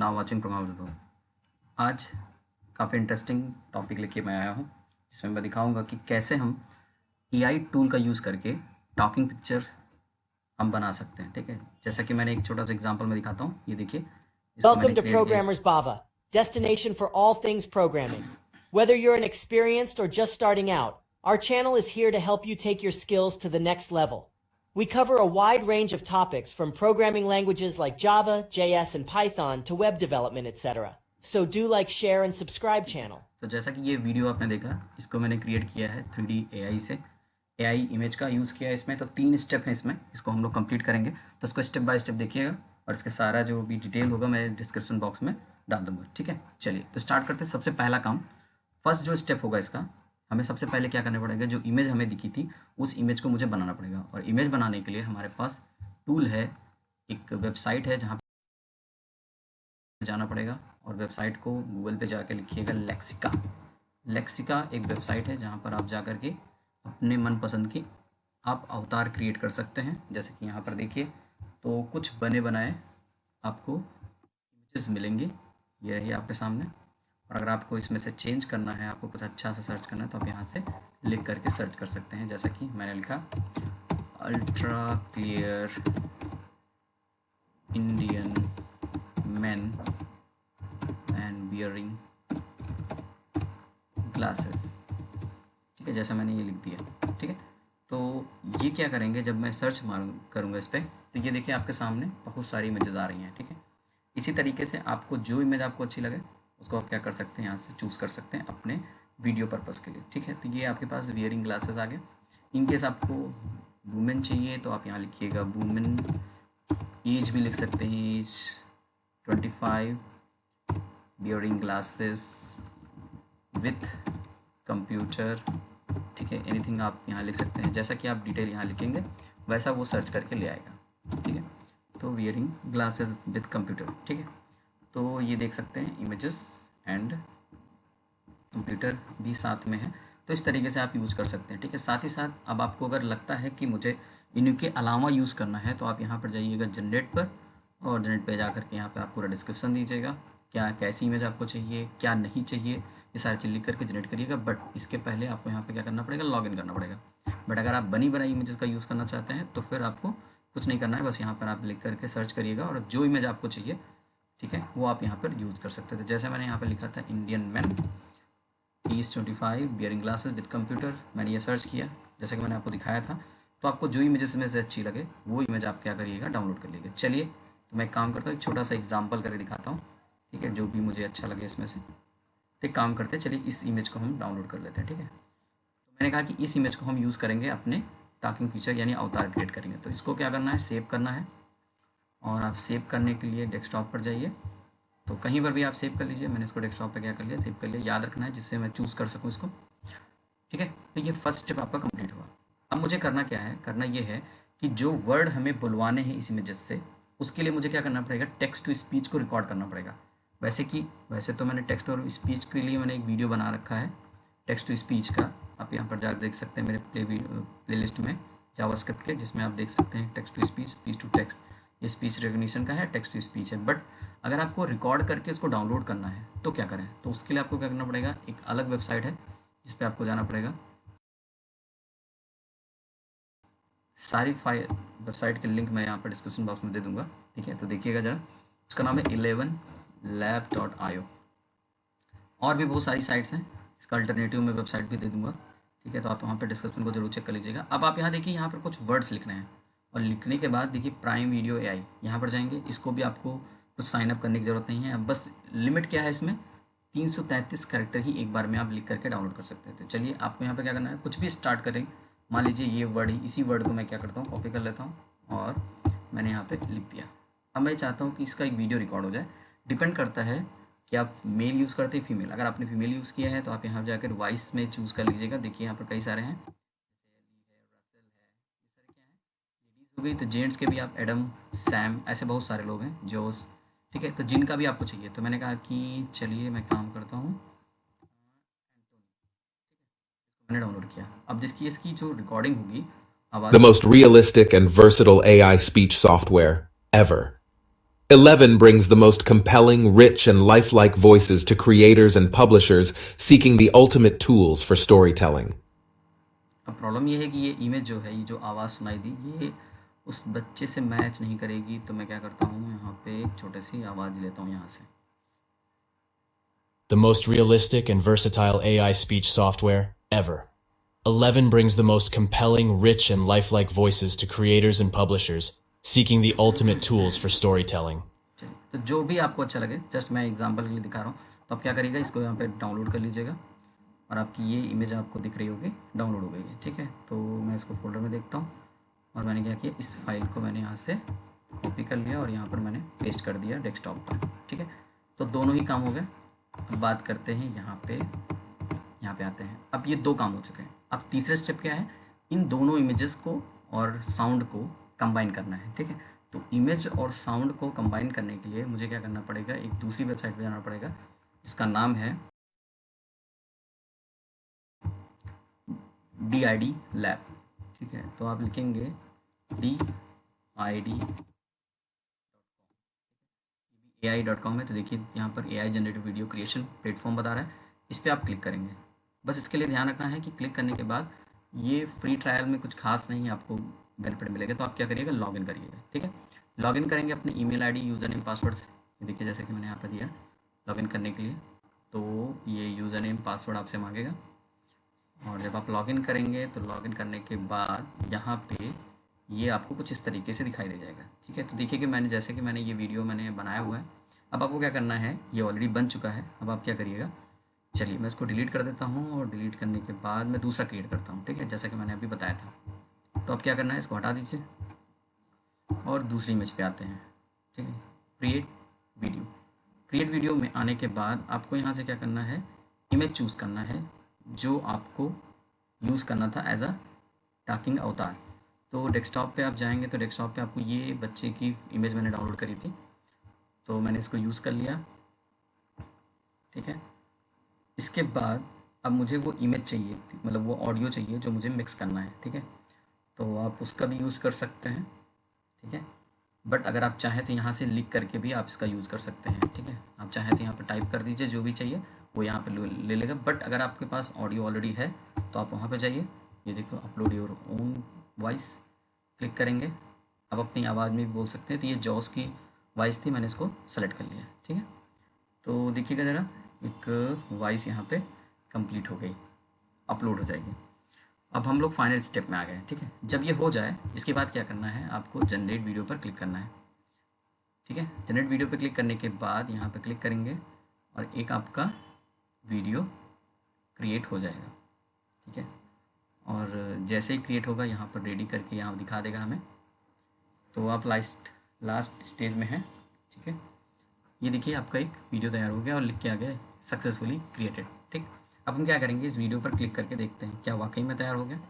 Now watching programme. आज काफ़ी interesting topic लेके मैं आया हूँ, जिसमें मैं दिखाऊंगा कि कैसे हम एआई टूल का यूज़ करके टॉकिंग पिक्चर हम बना सकते हैं। ठीक है, जैसा कि मैंने एक छोटा सा एग्जांपल में दिखाता हूँ। ये देखिए, इसको मैंने Welcome to क्रिएट किया। Programmer's Bava, destination for all things programming. Whether you're an experienced or just starting out, our channel is here to help you take your skills to the next level. We cover a wide range of topics from programming languages like Java, JS, and Python to web development, etc. So do like, share, and subscribe channel. तो जैसा कि ये video आपने देखा, इसको मैंने create किया है 3D AI से। AI इमेज का यूज़ किया है इसमें। तो 3 स्टेप हैं इसमें, इसको हम लोग कंप्लीट करेंगे। तो इसको स्टेप बाय स्टेप देखिएगा, और इसके सारा जो भी डिटेल होगा मैं डिस्क्रिप्शन बॉक्स में डाल दूंगा। ठीक है, चलिए तो स्टार्ट करते हैं। सबसे पहला काम, फर्स्ट जो स्टेप होगा इसका, हमें सबसे पहले क्या करना पड़ेगा, जो इमेज हमें दिखी थी उस इमेज को मुझे बनाना पड़ेगा। और इमेज बनाने के लिए हमारे पास टूल है, एक वेबसाइट है जहाँ जाना पड़ेगा। और वेबसाइट को गूगल पे जाकर लिखिएगा लेक्सिका। लेक्सिका एक वेबसाइट है जहाँ पर आप जा कर के अपने मनपसंद की आप अवतार क्रिएट कर सकते हैं। जैसे कि यहाँ पर देखिए, तो कुछ बने बनाए आपको इमेजेस मिलेंगे, ये रही आपके सामने। और अगर आपको इसमें से चेंज करना है, आपको कुछ अच्छा सा सर्च करना है, तो आप यहाँ से लिख करके सर्च कर सकते हैं। जैसा कि मैंने लिखा ultra clear Indian man and bearing glasses. ठीक है, जैसा मैंने ये लिख दिया। ठीक है, तो ये क्या करेंगे, जब मैं सर्च करूँगा इस पर, तो ये देखिए आपके सामने बहुत सारी इमेजेस आ रही हैं। ठीक है, इसी तरीके से आपको जो इमेज आपको अच्छी लगे उसको आप क्या कर सकते हैं, यहाँ से चूज़ कर सकते हैं अपने वीडियो पर्पस के लिए। ठीक है, तो ये आपके पास वियरिंग ग्लासेस आ गए। इनकेस आपको वुमेन चाहिए तो आप यहाँ लिखिएगा वुमेन, एज भी लिख सकते हैं, age 25, wearing glasses with computer. ठीक है, एनीथिंग आप यहाँ लिख सकते हैं। जैसा कि आप डिटेल यहाँ लिखेंगे वैसा वो सर्च करके ले आएगा। ठीक है, तो वियरिंग ग्लासेस विथ कंप्यूटर। ठीक है, तो ये देख सकते हैं इमेजेस एंड कंप्यूटर भी साथ में है। तो इस तरीके से आप यूज़ कर सकते हैं। ठीक है, साथ ही साथ अब आपको अगर लगता है कि मुझे इनके अलावा यूज़ करना है, तो आप यहाँ पर जाइएगा जनरेट पर, और जनरेट पे जा कर के यहाँ पे आप पूरा डिस्क्रिप्शन दीजिएगा, क्या कैसी इमेज आपको चाहिए, क्या नहीं चाहिए, ये सारी चीज़ लिख करके जनरेट करिएगा। बट इसके पहले आपको यहाँ पे क्या करना पड़ेगा, लॉगिन करना पड़ेगा। बट अगर आप बनी बनाई इमेजेस का यूज़ करना चाहते हैं तो फिर आपको कुछ नहीं करना है, बस यहाँ पर आप लिख करके सर्च करिएगा, और जो इमेज आपको चाहिए, ठीक है, वो आप यहाँ पर यूज़ कर सकते थे। जैसे मैंने यहाँ पर लिखा था Indian man, age 25, bearing glasses with computer, मैंने ये सर्च किया जैसे कि मैंने आपको दिखाया था। तो आपको जो इमेजेस में से अच्छी लगे वो इमेज आप क्या करिएगा, डाउनलोड कर लीजिएगा। चलिए, तो मैं काम करता हूँ, एक छोटा सा एग्जाम्पल करके दिखाता हूँ। ठीक है, जो भी मुझे अच्छा लगे इसमें से। तो एक काम करते हैं, चलिए इस इमेज को हम डाउनलोड कर लेते हैं। ठीक है, तो मैंने कहा कि इस इमेज को हम यूज़ करेंगे अपने टॉकिंग फीचर यानी अवतार क्रिएट करेंगे। तो इसको क्या करना है, सेव करना है। और आप सेव करने के लिए डेस्कटॉप पर जाइए, तो कहीं पर भी आप सेव कर लीजिए। मैंने इसको डेस्कटॉप पे क्या कर लिया, सेव कर लिया। याद रखना है जिससे मैं चूज़ कर सकूँ इसको। ठीक है, तो ये फर्स्ट स्टेप आपका कंप्लीट हुआ। अब मुझे करना क्या है, करना ये है कि जो वर्ड हमें बुलवाने हैं इस इमेजेस से, उसके लिए मुझे क्या करना पड़ेगा, टेक्स्ट टू स्पीच को रिकॉर्ड करना पड़ेगा। वैसे तो मैंने टेक्स्ट और स्पीच के लिए मैंने एक वीडियो बना रखा है टेक्स्ट टू स्पीच का, आप यहाँ पर जाकर देख सकते हैं मेरे प्ले लिस्ट में जावास्क्रिप्ट के, जिसमें आप देख सकते हैं text to speech, speech to text. ये स्पीच रिकग्निशन का है, टेक्स्ट टू स्पीच है। बट अगर आपको रिकॉर्ड करके इसको डाउनलोड करना है तो क्या करें, तो उसके लिए आपको क्या करना पड़ेगा, एक अलग वेबसाइट है जिस पे आपको जाना पड़ेगा। सारी फाइल वेबसाइट के लिंक मैं यहाँ पर डिस्क्रिप्शन बॉक्स में दे दूँगा। ठीक है, तो देखिएगा जरा, उसका नाम है 11lab.io। और भी बहुत सारी साइट्स हैं, इसका अल्टरनेटिव में वेबसाइट भी दे दूँगा। ठीक है, तो आप वहाँ पर डिस्क्रिप्शन को जरूर चेक कर लीजिएगा। अब आप यहाँ देखिए, यहाँ पर कुछ वर्ड्स लिखने हैं, और लिखने के बाद देखिए प्राइम वीडियो AI, यहाँ पर जाएंगे। इसको भी आपको कुछ साइन अप करने की ज़रूरत नहीं है। अब बस लिमिट क्या है इसमें, 333 कैरेक्टर ही एक बार में आप लिख करके डाउनलोड कर सकते हैं। तो चलिए, आपको यहाँ पर क्या करना है, कुछ भी स्टार्ट करें। मान लीजिए ये वर्ड ही, इसी वर्ड को मैं क्या करता हूँ, कॉपी कर लेता हूँ और मैंने यहाँ पे लिख दिया। अब मैं चाहता हूँ कि इसका एक वीडियो रिकॉर्ड हो जाए। डिपेंड करता है कि आप मेल यूज़ करते हैं फीमेल। अगर आपने फीमेल यूज़ किया है तो आप यहाँ जाकर वॉइस में चूज़ कर लीजिएगा। देखिए यहाँ पर कई सारे हैं, हो गई। तो जेंट्स के भी आप एडम, सैम, ऐसे बहुत सारे लोग हैं, जोस। ठीक है, तो जिनका भी आपको चाहिए, तो मैंने कहा कि चलिए मैं काम करता हूँ, मैंने डाउनलोड किया। अब देखिए इसकी जो रिकॉर्डिंग होगी, The most realistic and versatile AI speech software ever. 11 brings the most compelling, rich, and lifelike voices to creators and publishers seeking the ultimate tools for storytelling. अब प्रॉब्लम ये है कि ये इमेज जो है, ये जो आवाज़ सुनाई दी, ये उस बच्चे से मैच नहीं करेगी। तो मैं क्या करता हूँ, यहाँ पे एक छोटी सी आवाज़ लेता हूँ यहाँ से। The most realistic and versatile AI speech software ever. 11 brings the most compelling, rich, and lifelike voices to creators and publishers seeking the ultimate tools for storytelling. चलिए, तो जो भी आपको अच्छा लगे, जस्ट मैं एग्जांपल के लिए दिखा रहा हूँ। तो आप क्या करिएगा, इसको यहाँ पे डाउनलोड कर लीजिएगा और आपकी ये इमेज आपको दिख रही होगी, डाउनलोड हो गई है। ठीक है, तो मैं इसको फोल्डर में देखता हूँ और मैंने क्या किया, इस फाइल को मैंने यहाँ से कॉपी कर लिया और यहाँ पर मैंने पेस्ट कर दिया डेस्कटॉप पर। ठीक है, तो दोनों ही काम हो गए। अब बात करते हैं यहाँ पे आते हैं। अब ये दो काम हो चुके हैं। अब तीसरा स्टेप क्या है, इन दोनों इमेजेस को और साउंड को कंबाइन करना है। ठीक है, तो इमेज और साउंड को कंबाइन करने के लिए मुझे क्या करना पड़ेगा, एक दूसरी वेबसाइट पे जाना पड़ेगा जिसका नाम है DID लैब। ठीक है, तो आप लिखेंगे DID AI.com है। तो देखिए यहाँ पर AI generative video creation platform बता रहा है, इस पर आप क्लिक करेंगे। बस इसके लिए ध्यान रखना है कि क्लिक करने के बाद ये फ्री ट्रायल में कुछ खास नहीं है, आपको बेनिफिट मिलेगा। तो आप क्या करिएगा, लॉगिन करिएगा। ठीक है, लॉगिन करेंगे अपने email ID, user name, password से। देखिए जैसे कि मैंने यहाँ पर दिया लॉगिन करने के लिए, तो ये यूज़र नेम पासवर्ड आपसे मांगेगा। और जब आप लॉगिन करेंगे तो लॉगिन करने के बाद यहाँ पे ये आपको कुछ इस तरीके से दिखाई दे जाएगा। ठीक है, तो देखिए कि मैंने जैसे कि मैंने ये वीडियो मैंने बनाया हुआ है। अब आपको क्या करना है, ये ऑलरेडी बन चुका है। अब आप क्या करिएगा, चलिए मैं इसको डिलीट कर देता हूँ और डिलीट करने के बाद मैं दूसरा क्रिएट करता हूँ। ठीक है, जैसा कि मैंने अभी बताया था। तो अब क्या करना है, इसको हटा दीजिए और दूसरी इमेज पे आते हैं। ठीक है, क्रिएट वीडियो में आने के बाद आपको यहाँ से क्या करना है, इमेज चूज़ करना है जो आपको यूज़ करना था एज अ टॉकिंग अवतार। तो डेस्कटॉप पे आप जाएंगे तो डेस्कटॉप पे आपको ये बच्चे की इमेज मैंने डाउनलोड करी थी, तो मैंने इसको यूज़ कर लिया। ठीक है, इसके बाद अब मुझे वो इमेज चाहिए, मतलब वो ऑडियो चाहिए जो मुझे मिक्स करना है। ठीक है, तो आप उसका भी यूज़ कर सकते हैं। ठीक है, बट अगर आप चाहें तो यहाँ से लिख करके भी आप इसका यूज़ कर सकते हैं। ठीक है, आप चाहें तो यहाँ पर टाइप कर दीजिए, जो भी चाहिए वो यहाँ पे ले लेगा। बट अगर आपके पास ऑडियो ऑलरेडी है तो आप वहाँ पे जाइए, ये देखो upload your own voice, click करेंगे। अब अपनी आवाज़ में भी बोल सकते हैं। तो ये जॉस की वॉइस थी, मैंने इसको सेलेक्ट कर लिया। ठीक है, तो देखिएगा ज़रा, एक वॉइस यहाँ पे कंप्लीट हो गई, अपलोड हो जाएगी। अब हम लोग फाइनल स्टेप में आ गए। ठीक है, जब ये हो जाए इसके बाद क्या करना है, आपको जनरेट वीडियो पर क्लिक करना है। ठीक है, जनरेट वीडियो पर क्लिक करने के बाद यहाँ पे क्लिक करेंगे और एक आपका वीडियो क्रिएट हो जाएगा। ठीक है, और जैसे ही क्रिएट होगा यहाँ पर रेडी करके यहाँ दिखा देगा हमें। तो आप लास्ट स्टेज में हैं। ठीक है, ये देखिए आपका एक वीडियो तैयार हो गया और लिख के आ गया सक्सेसफुली क्रिएटेड। ठीक, अब हम क्या करेंगे, इस वीडियो पर क्लिक करके देखते हैं क्या वाकई में तैयार हो गया।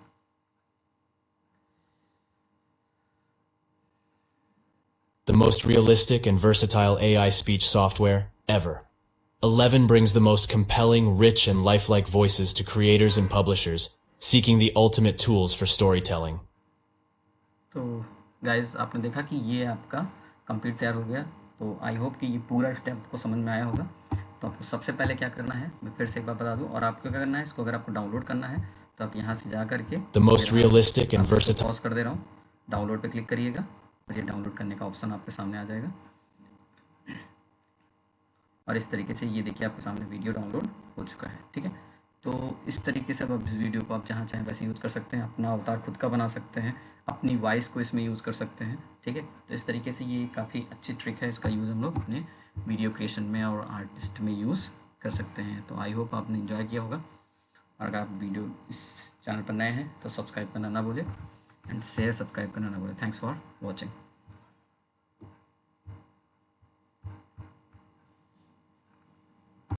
The most realistic and versatile AI speech software ever. 11 brings the most compelling, rich, and lifelike voices to creators and publishers seeking the ultimate tools for storytelling. तो गाइज आपने देखा कि ये आपका कंप्लीट तैयार हो गया। तो आई होप कि ये पूरा स्टेप आपको समझ में आया होगा। तो आपको सबसे पहले क्या करना है, मैं फिर से एक बार बता दूं, और आपको क्या करना है, इसको अगर आपको डाउनलोड करना है तो आप यहाँ से जा करके The most realistic and versatile. Pause कर दे रहा हूँ, डाउनलोड पे क्लिक करिएगा और ये डाउनलोड करने का ऑप्शन आपके सामने आ जाएगा। और इस तरीके से ये देखिए आपके सामने वीडियो डाउनलोड हो चुका है। ठीक है, तो इस तरीके से अब इस वीडियो को आप जहाँ चाहें वैसे यूज़ कर सकते हैं, अपना अवतार खुद का बना सकते हैं, अपनी वॉइस को इसमें यूज़ कर सकते हैं। ठीक है, तो इस तरीके से ये काफ़ी अच्छी ट्रिक है, इसका यूज़ हम लोग अपने वीडियो क्रिएशन में और आर्टिस्ट में यूज़ कर सकते हैं। तो आई होप आपने इन्जॉय किया होगा। और अगर आप वीडियो इस चैनल पर नए हैं तो सब्सक्राइब करना ना भूलें एंड शेयर सब्सक्राइब करना ना भूलें। Thanks for watching.